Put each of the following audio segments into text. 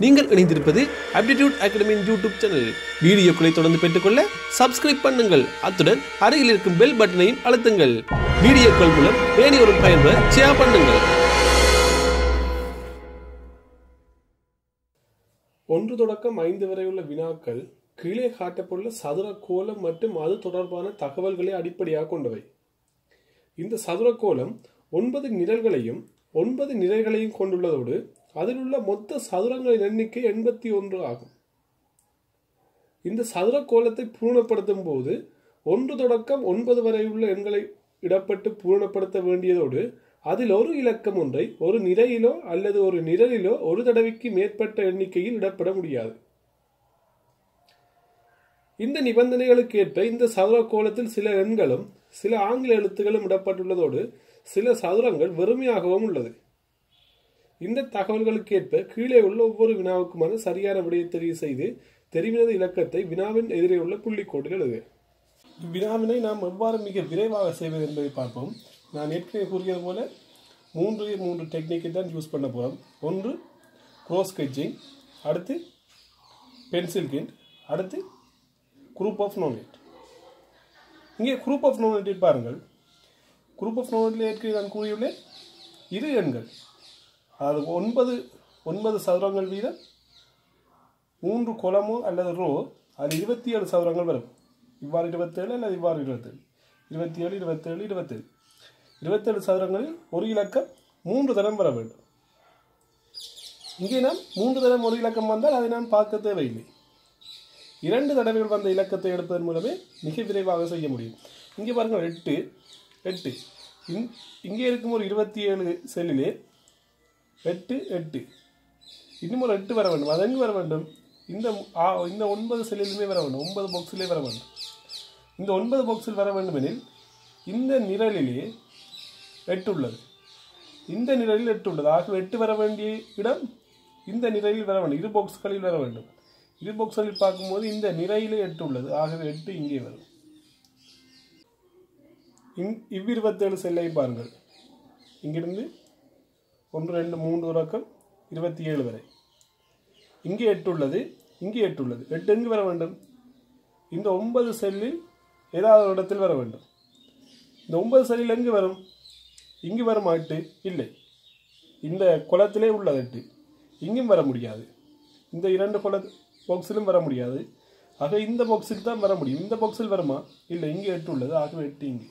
நீங்கள் இணைந்திருப்பது aptitude அகாடமியின் YouTube channel. வீடியோக்களை தொடர்ந்து பெற்றுக்கொள்ள சப்ஸ்கிரைப் பண்ணுங்கள். அத்துடன் அருகில் இருக்கும் பெல் பட்டனையும் அழுத்துங்கள். வீடியோக்கள் மூலம் வேறொரு பயன்பெற ஷேர் பண்ணுங்கள். 1 தொடக்கம் 5 வரை உள்ள வினாக்கள் கீழே காட்டப்பட்டுள்ள சதுர கோலம் மற்றும் அது தொடர்பான தகவல்களை அடிப்படையாக கொண்டவை. இந்த சதுர கோலம் 9 நிரல்களையும் 9 நிறைகளையும் கொண்டுள்ளதோடு அதில் உள்ள மொத்த சதுரங்களின் எண்ணிக்கை 81 ஆகும். இந்த சதுர கோலத்தை பூரணப்படுத்தும் போது 1 தொடக்கம் 9 வரை உள்ள எண்களை இடப்பட்டு பூரணப்படுத்த வேண்டியதோடு அதில் ஒரு இலக்கம் ஒன்றை ஒரு நிறையிலோ அல்லது ஒரு நிரலிலோ ஒரு தடவைக்கு மேற்பட்ட எண்ணிக்கையில் இடப்பட முடியாது. இந்த நிபந்தனைகளுக்கு ஏற்ப இந்த சதுர கோலத்தில் சில எண்களும் சில ஆங்கில எழுத்துக்களும் இடப்பட்டுள்ளதோடு சில சதுரங்கள் வெறுமையாகவும் உள்ளது. இந்த தகவல்களுக்கு ஏற்ப கீழே உள்ள ஒவ்வொரு வினாவுக்குமான சரியான விடையை தெரிவு செய்து தெரிவினது இலக்கத்தை வினாவின் எதிரே உள்ள புள்ளிக்கோட்டில் எழுதுக. இவ்வினாவினை நாம் எவ்வாறு மிக விரைவாக செய்வது என்பதை பார்ப்போம். நான் ஏற்கனவே கூறியது போல 3 டெக்னிக்கை தான் யூஸ் பண்ண போகிறோம். ஒன்று க்ரோஸ் ஸ்கெட்சிங், அடுத்து பென்சில் கிண்ட், அடுத்து குரூப் ஆஃப் நோனேட். இங்கே குரூப் ஆஃப் நோனேட்டை பாருங்கள். குரூப் ஆஃப் நோனேட்டில் ஏற்கனவே நான் கூறியுள்ளேன் இரு எண்கள், அதாவது 9 சதுரங்கள் வீதம் 3 கோலமோ அல்லது ரோ, அதில் 27 சதுரங்கள் வரும். இவ்வாறு 27 அல்லது இவ்வாறு 27 27 27 27 27 சதுரங்களில் ஒரு இலக்கம் 3 தரம் வர வேண்டும். இங்கே நாம் 3 தரம் ஒரு இலக்கம் வந்தால் அதை நாம் பார்க்க தேவையில்லை. 2 தடவைகள் வந்த இலக்கத்தை எடுப்பதன் மூலமே மிக விரைவாக செய்ய முடியும். இங்கே பாருங்கள் 8 இங்கே இருக்கும் ஒரு 27 செல்லிலே 8 இன்னும் ஒரு 8 வர வேண்டும். அது எங்கு வர வேண்டும்? இந்த 9 செல்லிலுமே வர வேண்டும். 9 பாக்ஸிலே வர வேண்டும். இந்த 9 பாக்ஸில் வர வேண்டும் எனில் இந்த நிரலிலே 8 உள்ளது, இந்த நிரலில் 8 உள்ளது. ஆகவே 8 வர வேண்டிய இடம் இந்த நிரலில் வர வேண்டும். இரு பாக்ஸ்களில் வர வேண்டும். இரு பாக்ஸ்களில் பார்க்கும்போது இந்த நிறையிலே 8 உள்ளது. ஆகவே 8 இங்கே வரும். இவ்27 செல்லையும் பாருங்கள். இங்கிருந்து 1 2 3 தொடக்கம் 27 வரை இங்கே 8 உள்ளது, இங்கே 8 உள்ளது. 8 எங்கு வர வேண்டும்? இந்த 9 செல்லில் ஏதாவது ஒரு இடத்தில் வர வேண்டும். இந்த 9 செல்லில் எங்கு வரும்? இங்கு வரும் 8 இல்லை, இந்த குளத்திலே உள்ளது 8. இங்கும் வர முடியாது, இந்த 2 குள பாக்ஸிலும் வர முடியாது. ஆக இந்த பாக்ஸில் தான் வர முடியும். இந்த பாக்ஸில் வருமா? இல்லை, இங்கே 8 உள்ளது. ஆகவே 8 இங்கே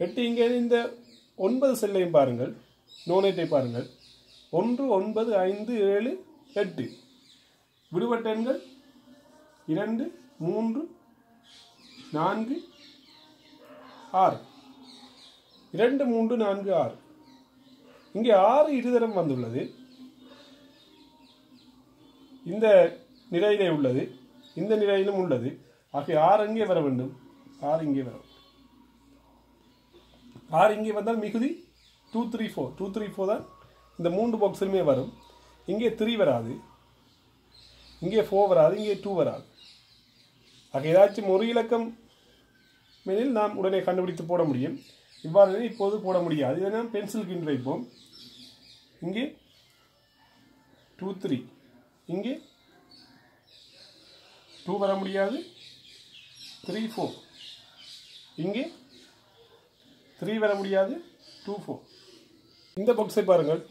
8 இங்கே. இந்த 9 செல்லையும் பாருங்கள், நோனேட்டை பாருங்கள். 1 9 5 7 8 விடுபட்ட எண்கள் 2 3 4 6 2 3 4 6. இங்கே 6 இருதரம் வந்துள்ளது. இந்த நிலையிலே உள்ளது, இந்த நிலையிலும் உள்ளது. ஆகிய 6 எங்கே வர வேண்டும்? 6 இங்கே வரும். 6 இங்கே வந்தால் மிகுதி 2 3 4 2 3 4 தான் இந்த 3 பாக்ஸிலுமே வரும். இங்கே 3 வராது, இங்கே 4 வராது, இங்கே 2 வராது. ஆக ஏதாச்சும் ஒரு இலக்கம் மேலில் நாம் உடனே கண்டுபிடித்து போட முடியும். இவ்வாறு இப்போது போட முடியாது. இதை நாம் பென்சில் கிண்ட் வைப்போம். இங்கே 2 3, இங்கே 2 வர முடியாது, 3 4, இங்கே 3 வர முடியாது, 2 4. இந்த பாக்ஸை பாருங்கள்.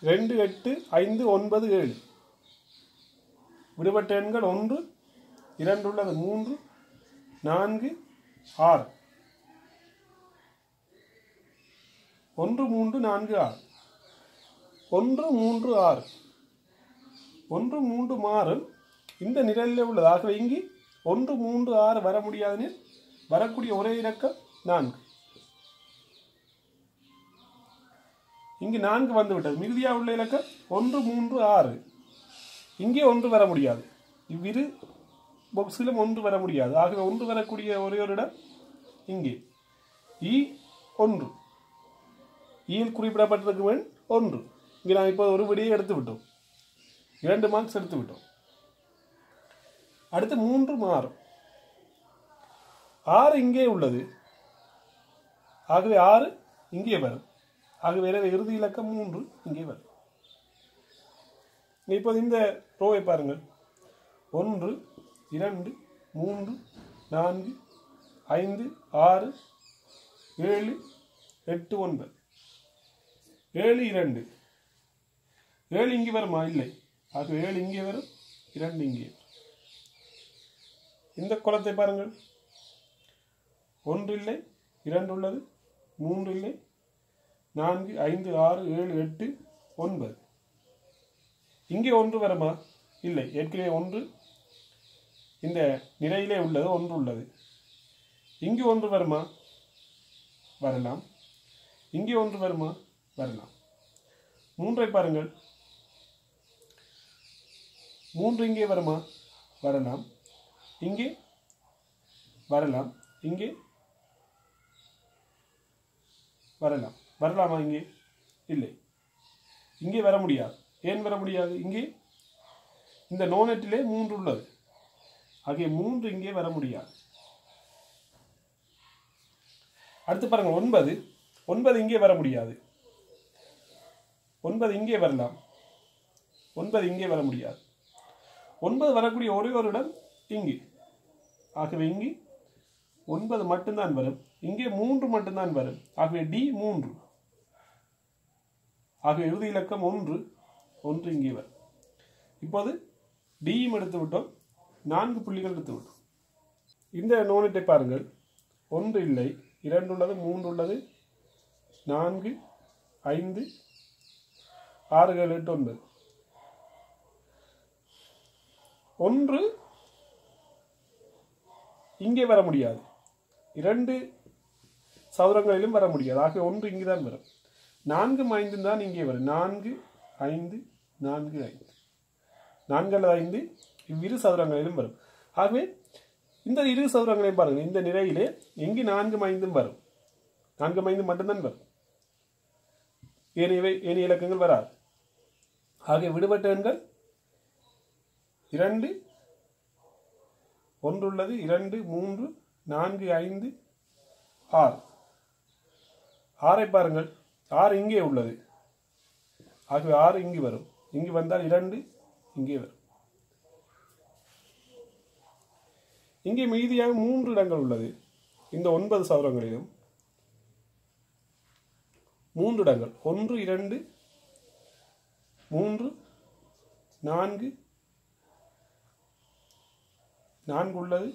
2 8 5 9 7 விடுபட்ட எண்கள் 1 2 உள்ளது, 3 4 6 1 3 4 6 1 3 6 1 3 மாறும் இந்த நிரலில் உள்ளது. ஆகவே இங்கே 1 3 6 வர முடியாது. வரக்கூடிய ஒரே இலக்கம் 4. இங்கு 4 வந்துவிட்டது. மிகுதியாக உள்ள இலக்கம் 1 3 6. இங்கே 1 வர முடியாது. இவ்விரு பாக்ஸிலும் 1 வர முடியாது. ஆகவே 1 வரக்கூடிய ஒரே ஒரு இடம் இங்கே E1. ஈயில் குறிப்பிடப்பட்டிருக்கும் எண் 1. இங்கே நாம் இப்போ ஒரு விடையை எடுத்து விட்டோம், 2 மார்க்ஸ் எடுத்து விட்டோம். அடுத்து 3 மாறும். 6 இங்கே உள்ளது. ஆகவே 6 இங்கே வரும். ஆகவே இறுதி இலக்கம் 3 இங்கே வரும். இப்போது இந்த ரோவை பாருங்கள். 1 2 3 4 5 6 7 8 9 7 2 7 இங்கே வருமா? இல்லை. ஆக 7 இங்கே வரும், 2 இங்கே. இந்த கோலத்தை பாருங்கள். 1 இல்லை, 2 உள்ளது, 3 இல்லை, 4 5 6 7 8 9. இங்கே 1 வருமா? இல்லை. ஏற்கனவே 1 இந்த நிறையிலே உள்ளது, 1 உள்ளது. இங்கே 1 வருமா? வரலாம். இங்கே 1 வருமா? வரலாம். 3ஐ பாருங்கள். 3 இங்கே வருமா? வரலாம். இங்கே வரலாம். இங்கே வரலாம். வரலாமா? இங்கே இல்லை. இங்கே வர முடியாது. ஏன் வர முடியாது? இங்கே இந்த நோனெட்டிலே 3 உள்ளது. ஆகிய 3 இங்கே வர முடியாது. அடுத்து பாருங்க 9. 9 இங்கே வர முடியாது. 9 இங்கே வரலாம். 9 இங்கே வர முடியாது. 9 வரக்கூடிய ஒரே ஒரு இடம் இங்கே. ஆகவே இங்கே 9 மட்டும்தான் வரும். இங்கே 3 மட்டும்தான் வரும். ஆகவே டி 3. ஆகவே இறுதி இலக்கம் 1. 1 இங்கே வரும். இப்போது டியும் எடுத்து விட்டோம். 4 புள்ளிகள் எடுத்து விட்டோம். இந்த நோனெட்டை பாருங்கள். 1 இல்லை, 2 உள்ளது, 3 உள்ளது, 4 5 6 7 8 9. 1 இங்கே வர முடியாது. 2 சதுரங்களிலும் வர முடியாது. ஆகவே 1 இங்கே தான் வரும். 4 5 தான் இங்கே வரும். 4 5 4 5 4 அல்லது 5 இவ்விரு சதுரங்களிலும் வரும். ஆகவே இந்த இரு சதுரங்களையும் பாருங்கள். இந்த நிலையிலே எங்கே 4 5 வரும். 4 5 மட்டும்தான் வரும். ஏனைய இலக்கங்கள் வராது. ஆகவே விடுபட்ட எண்கள் 2 1 உள்ளது, 2 3 4 5 6. 6ஐ பாருங்கள். 6 இங்கே உள்ளது. ஆகவே 6 இங்கு வரும். இங்கு வந்தால் 2 இங்கே வரும். இங்கே மீதியாக 3 இடங்கள் உள்ளது. இந்த 9 சதுரங்களிலும் 3 இடங்கள். 1 2 3 4 4 உள்ளது,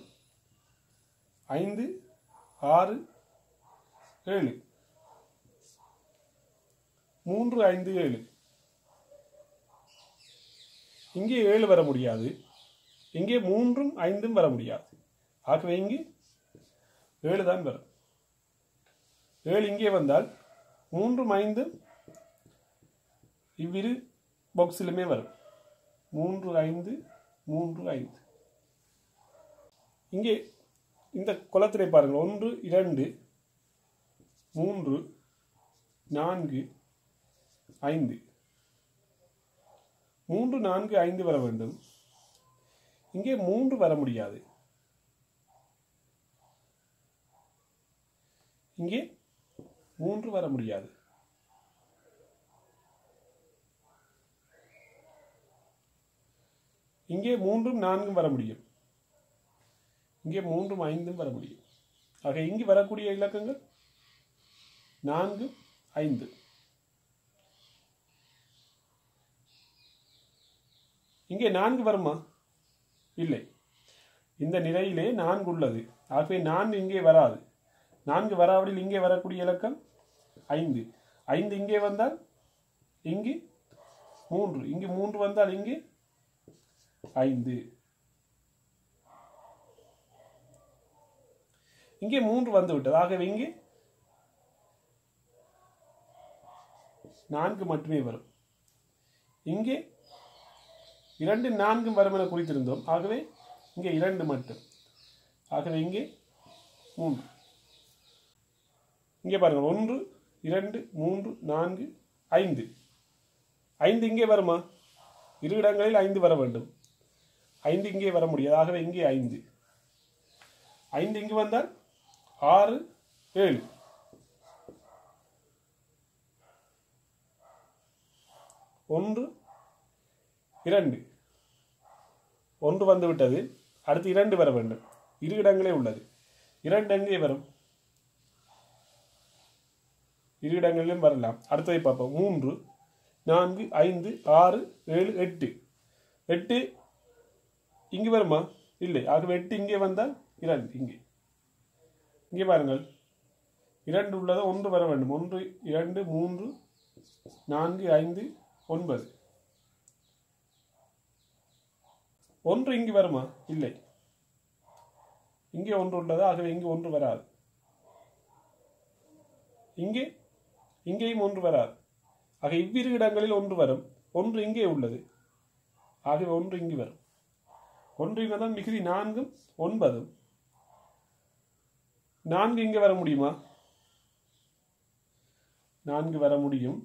5 6 7 3 5 7. இங்கே 7 வர முடியாது. இங்கே 3ம் 5ம் வர முடியாது. ஆகவே இங்கே 7 தான் வரும். 7 இங்கே வந்தால் 3ம் 5ம் இவ்விரு பாக்ஸிலுமே வரும். 3 5 3 5. இங்கே இந்த குலத்திலே பாருங்கள். 1 2 3 4 5. 3 4 5 வர வேண்டும். இங்கே 3 வர முடியாது. இங்கே 3 வர முடியாது. இங்கே 3ம் 4ம் வர முடியும். இங்கே 3ம் 5ம் வர முடியும். ஆக இங்கு வரக்கூடிய இலக்கங்கள் 4 5. இங்கே 4 வருமா? இல்லை. இந்த நிலையிலே 4 உள்ளது. ஆகவே 4 இங்கே வராது. 4 வராவிடில் இங்கே வரக்கூடிய இலக்கம் 5. 5 இங்கே வந்தால் இங்கு 3. இங்கு 3 வந்தால் இங்கு 5. இங்கே 3 வந்து விட்டது. ஆகவே இங்கே 4 மட்டுமே வரும். இங்கே 2 4 வரும் என குறித்திருந்தோம். ஆகவே இங்கே 2 மட்டும். ஆகவே இங்கே 3. இங்கே பாருங்கள். 1 2 3 4 5. 5 இங்கே வருமா? இரு இடங்களில் 5 வர வேண்டும். 5 இங்கே வர முடியாது. ஆகவே இங்கே 5. 5 இங்கு வந்தால் 6 7. 1 2 1 வந்து விட்டது. அடுத்து 2 வர வேண்டும். இரு இடங்களே உள்ளது. 2 எங்கே வரும்? இரு இடங்களிலும் வரலாம். அடுத்ததை பார்ப்போம். 3 4 5 6 7 8 8 இங்கே வருமா? இல்லை. ஆகவே 8 இங்கே வந்தால் 2 இங்கே பாருங்கள். 2 உள்ளது, 1 வர வேண்டும். 1 2 3 4 5 9 1 இங்கு வருமா? இல்லை. இங்கே 1 உள்ளது. ஆகவே இங்கு 1 வராது. இங்கேயும் 1 வராது. ஆக இவ்விரு இடங்களில் 1 வரும். 1 இங்கே உள்ளது. ஆகவே 1 இங்கு வரும். 1 இங்கே தான் மிகுதி 4 9 4 இங்கே வர முடியுமா? 4 வர முடியும்.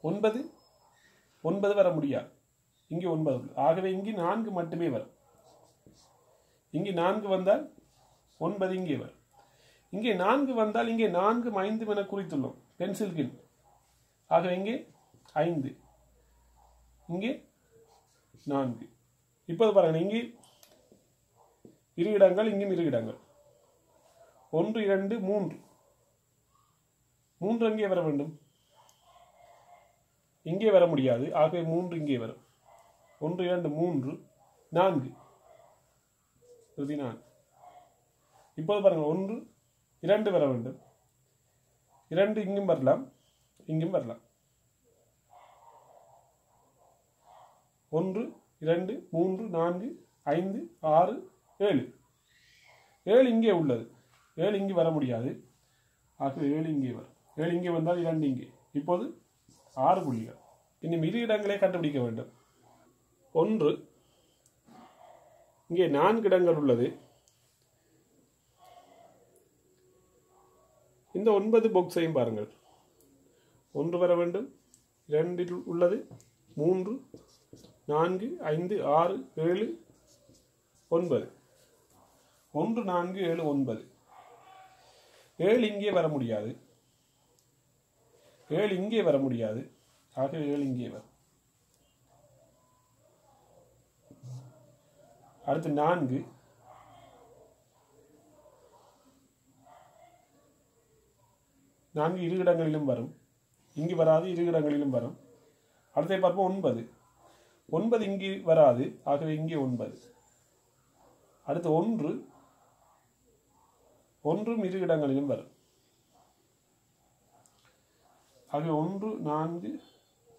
9 வர முடியாது. இங்கே 9 உள்ளது. ஆகவே இங்கே 4 மட்டுமே வரும். இங்கே 4 வந்தால் 9 இங்கே வரும். இங்கே 4 வந்தால் இங்கே 4 5 என குறித்துள்ளோம் பென்சில் கின். ஆகவே இங்கே 5 இங்கே 4. இப்போது பாருங்கள். இங்கே இரு இடங்கள், இங்கும் இரு இடங்கள். 1 2 3 3 எங்கே வர வேண்டும்? இங்கே வர முடியாது. ஆகவே 3 இங்கே வரும். 1 2 3 4 4. இப்போது பாருங்கள். 1 2 வர வேண்டும். 2 இங்கும் வரலாம், இங்கும் வரலாம். 1 2 3 4 5 6 7 7 இங்கே உள்ளது. 7 இங்கு வர முடியாது. ஆகவே 7 இங்கே வரும். 7 இங்கே வந்தால் 2 இங்கே. இப்போது 6 புள்ளிகள். இன்னும் இரு இடங்களை கண்டுபிடிக்க வேண்டும். 1 இங்கே 4 இடங்கள் உள்ளது. இந்த 9 பாக்ஸையும் பாருங்கள். 1 வர வேண்டும். 2 உள்ளது. 3 4 5 6 7 9 1 4 7 9 7 இங்கே வர முடியாது. 7 இங்கே வர முடியாது. ஆகவே 7 இங்கே வரும். அடுத்து 4 இரு இடங்களிலும் வரும். இங்கு வராது, இரு இடங்களிலும் வரும். அடுத்த பார்ப்போம். 9 இங்கு வராது. ஆகவே இங்கே 9. அடுத்து 1 இரு இடங்களிலும் வரும். ஆகவே 1 4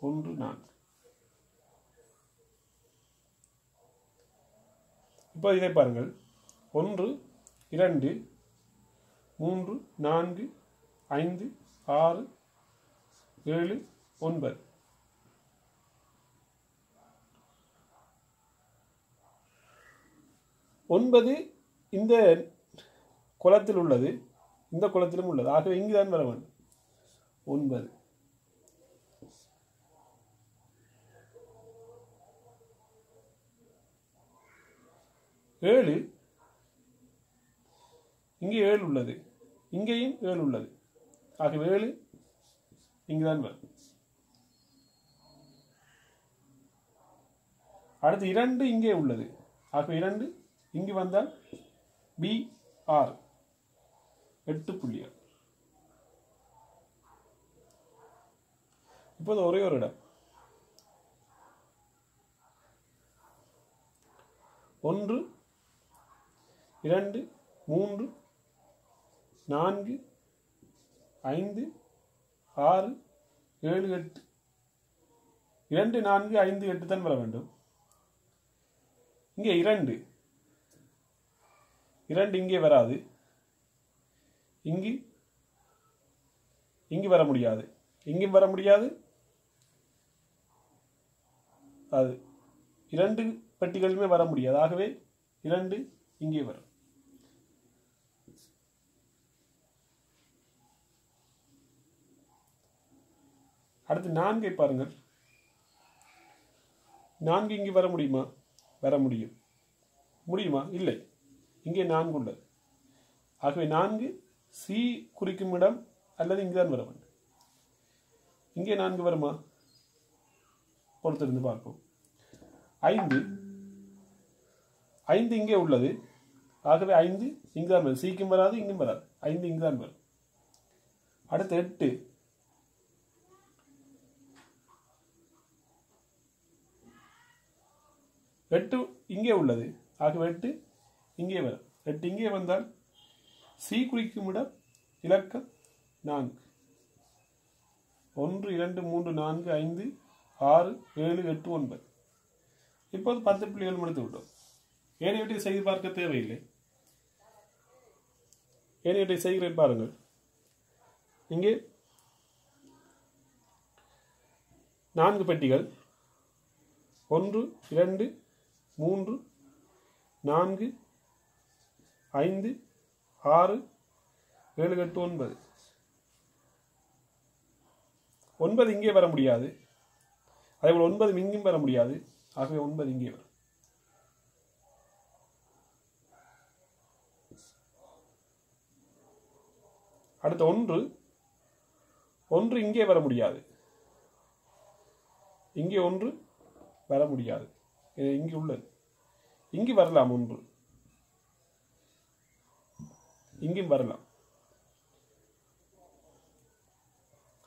1 4. இப்போ இதை பாருங்கள். 1 2 3 4 5 6 7 9 9 இந்த குளத்தில் உள்ளது. இந்த குளத்திலும் உள்ளது. ஆகவே இங்குதான் வர வேண்டும். 9 7 இங்கே 7 உள்ளது. இங்கேயும் 7 உள்ளது. ஆகவே 7 இங்குதான் வரும். அடுத்து 2 இங்கே உள்ளது. ஆகவே 2 இங்கு வந்தால் B 6 8 புள்ளிகள். இப்போது ஒரே ஒரு இடம். 1 2 3 4 5 6 7 8 2 4 5 8 தான் வர வேண்டும். இங்கே 2 இங்கே வராது. இங்கு வர முடியாது. இங்கும் வர முடியாது. அது 2 பெட்டிகளுமே வர முடியாது. ஆகவே 2 இங்கே வரும். அடுத்து 4 பாருங்கள். 4 இங்கு வர முடியுமா? வர முடியும். முடியுமா? இல்லை. இங்கே 4 உள்ளது. ஆகவே 4 சி குறிக்கும் இடம் அல்லது இங்குதான் வர வேண்டும். இங்கே 4 வருமா? பொறுத்திருந்து பார்ப்போம். 5 5 இங்கே உள்ளது. ஆகவே 5 இங்குதான் வரும். சீக்கும் வராது, இங்கும் வராது. 5 இங்குதான் வரும். அடுத்து 8 8 இங்கே உள்ளது. ஆகவே 8 இங்கே வரும். 8 இங்கே வந்தால் சி குறிக்கும் இடம் இலக்கம் 4. 1 2 3 4 5 6 7 8 9. இப்போது 10 புள்ளிகள் முடித்து விட்டோம். ஏனையவற்றை செய்து பார்க்க தேவையில்லை. ஏனையவற்றை செய்கிறேன் பாருங்கள். இங்கே 4 பெட்டிகள் 1 2 3 4 5 6 7 8 9. 9 இங்கே வர முடியாது. அதேபோல் 9 இங்கும் வர முடியாது. ஆகவே 9 இங்கே வரும். அடுத்த 1 இங்கே வர முடியாது. இங்கே 1 வர முடியாது. இங்கே உள்ளது. இங்கு வரலாம் 1. இங்கும் வரலாம்.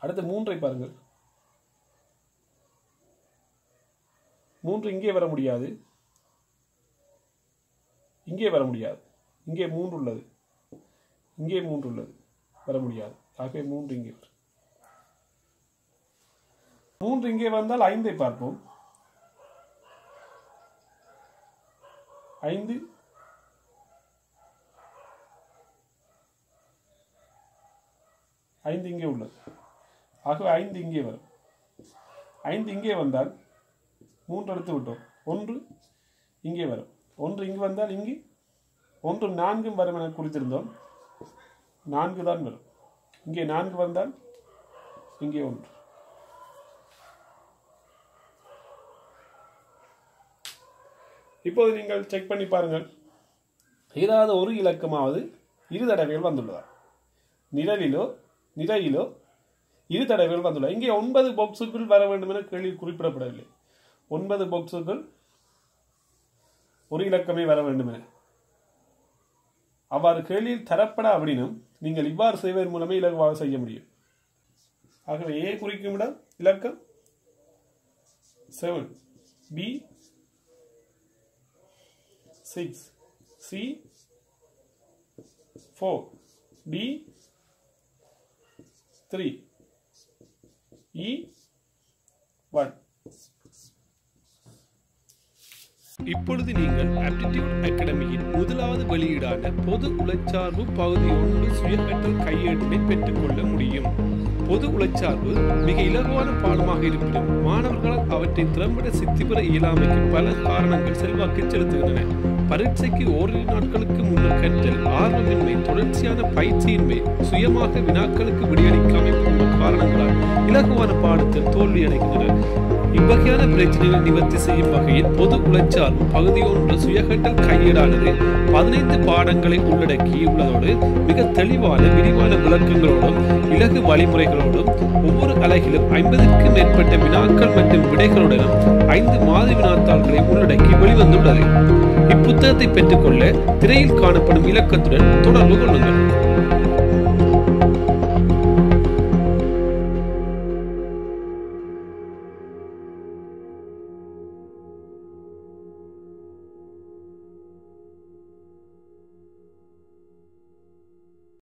அடுத்து 3 பாருங்கள். 3 இங்கே வர முடியாது. இங்கே வர முடியாது. இங்கே 3 உள்ளது. இங்கே 3 உள்ளது. வர முடியாது. ஆகவே 3 இங்கே வரும். 3 இங்கே வந்தால் 5 பார்ப்போம். 5 இங்கே உள்ளது. ஆகவே 5 இங்கே வரும். 5 இங்கே வந்தால் 3 எடுத்து விட்டோம். 1 இங்கே வரும். 1 இங்கு வந்தால் இங்கு 1 4 வரும் என குறித்திருந்தோம். 4 தான் வரும். இங்கே 4 வந்தால் இங்கே 1. இப்போது நீங்கள் செக் பண்ணி பாருங்கள். ஏதாவது ஒரு இலக்கமாவது 2 தடவைகள் வந்துள்ளதா? நிரலிலோ நிறையிலோ 2 தடவைகள் வந்துள்ளது. இங்கே 9 பாக்ஸுக்குள் வர வேண்டும் என கேள்வி குறிப்பிடப்படவில்லை. 9 பாக்ஸுக்குள் ஒரு இலக்கமே வர வேண்டும் என அவ்வாறு கேள்வியில் தரப்பட அப்படினும் நீங்கள் இவ்வாறு செய்வதன் மூலமே இலகுவாக செய்ய முடியும். ஆகவே ஏ குறிக்கும் இடம் இலக்கம் 7, பி 6, சி 4, டி 3, E 1. இப்பொழுது நீங்கள் ஆப்டிடியூட் அகாடமியின் முதலாவது வெளியீடான பொது உளச்சார்பு பகுதி 1 சுயகற்றல் கையேட்டினை பெற்றுக்கொள்ள முடியும். பொது உளச்சார்பு மிக இலகுவான பாடமாக இருப்பினும் மாணவர்களால் அவற்றை திறம்பட சித்தி பெற இயலாமைக்கு பல காரணங்கள் செல்வாக்கு செலுத்துகின்றன. பரீட்சைக்கு ஓரிரு நாட்களுக்கு முன்னர் கற்றல் ஆர்வமின்மை, தொடர்ச்சியான பயிற்சியின்மை, சுயமாக வினாக்களுக்கு விடையளிக்காமை போன்ற காரணங்களால் இலகுவான பாடத்தில் தோல்வியடைகின்றனர். இவ்வகையான பிரச்சனைகளை நிவர்த்தி செய்யும் வகையில் பொது உளச்சார்பு பகுதி 1 சுயகற்றல் கையேடானது 15 பாடங்களை உள்ளடக்கி உள்ளதோடு மிக தெளிவான விரிவான விளக்கங்களோடும் இலகு வழிமுறைகளோடும் ஒவ்வொரு அலகிலும் 50க்கும் மேற்பட்ட வினாக்கள் மற்றும் விடைகளுடனும் 5 மாதிரி வினாத்தாள்களை உள்ளடக்கி வெளிவந்துள்ளது. இப்புத்தகத்தை பெற்றுக்கொள்ள திரையில் காணப்படும் இலக்கத்துடன் தொடர்பு கொள்ளுங்கள்.